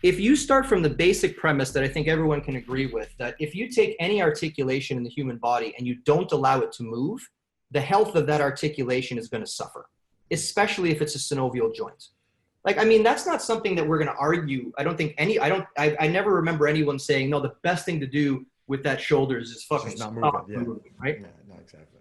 if you start from the basic premise that I think everyone can agree with, that if you take any articulation in the human body and you don't allow it to move, the health of that articulation is going to suffer, especially if it's a synovial joint. Like, I mean, that's not something that we're going to argue. I don't think I never remember anyone saying, no, the best thing to do with that shoulders is fucking not stop moving, moving, right? Yeah, no, exactly.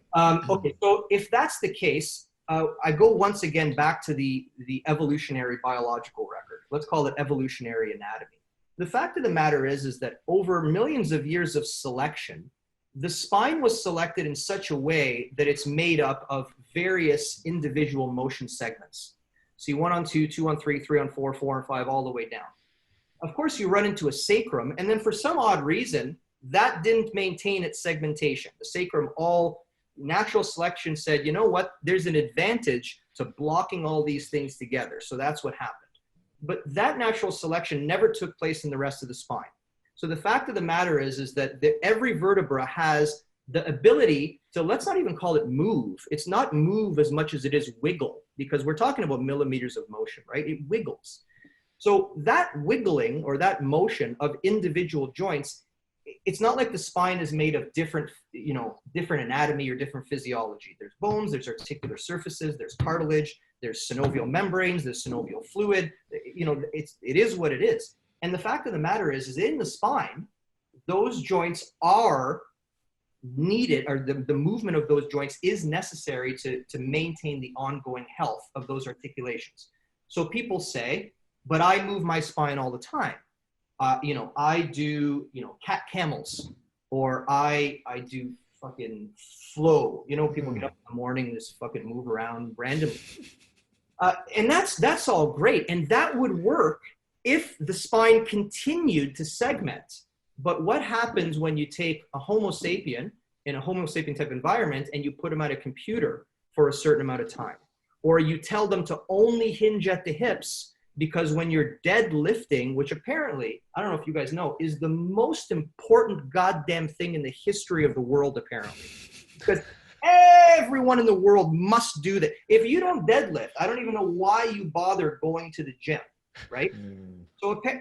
Okay, so if that's the case, I go once again back to the evolutionary biological record. Let's call it evolutionary anatomy. The fact of the matter is that over millions of years of selection, the spine was selected in such a way that it's made up of various individual motion segments. So you 1 on 2, 2 on 3, 3 on 4, 4 on 5, all the way down. Of course, you run into a sacrum, and then for some odd reason, that didn't maintain its segmentation. The sacrum, all natural selection said, you know what, there's an advantage to blocking all these things together. So that's what happened. But that natural selection never took place in the rest of the spine. So the fact of the matter is that every vertebra has the ability to, let's not even call it move. It's not move as much as it is wiggle, because we're talking about millimeters of motion, right? It wiggles. So that wiggling or that motion of individual joints, it's not like the spine is made of different anatomy or different physiology. There's bones, there's articular surfaces, there's cartilage, there's synovial membranes, there's synovial fluid. It is what it is. And the fact of the matter is in the spine, those joints are needed, or the movement of those joints is necessary to maintain the ongoing health of those articulations. So people say, but I move my spine all the time. I do, cat camels, or I do fucking flow. People get up in the morning, just fucking move around randomly. And that's all great. And that would work if the spine continued to segment. But what happens when you take a Homo sapien in a Homo sapien type environment and you put them at a computer for a certain amount of time? Or you tell them to only hinge at the hips, because when you're deadlifting, which apparently, I don't know if you guys know, is the most important goddamn thing in the history of the world, apparently. Because everyone in the world must do that. If you don't deadlift, I don't even know why you bother going to the gym, right?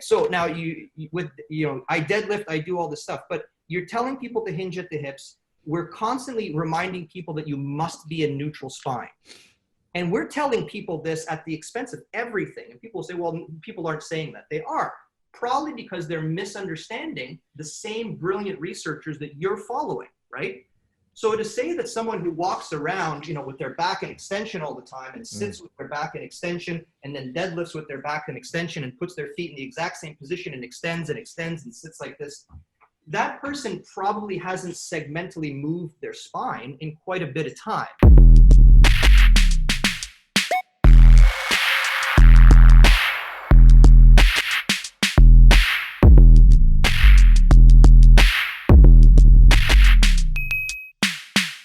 So now I deadlift, I do all this stuff, but you're telling people to hinge at the hips. We're constantly reminding people that you must be a neutral spine. And we're telling people this at the expense of everything. And people say, well, people aren't saying that. They are. Probably because they're misunderstanding the same brilliant researchers that you're following, right? So to say that someone who walks around, with their back in extension all the time and sits with their back in extension and then deadlifts with their back in extension and puts their feet in the exact same position and extends and sits like this, that person probably hasn't segmentally moved their spine in quite a bit of time.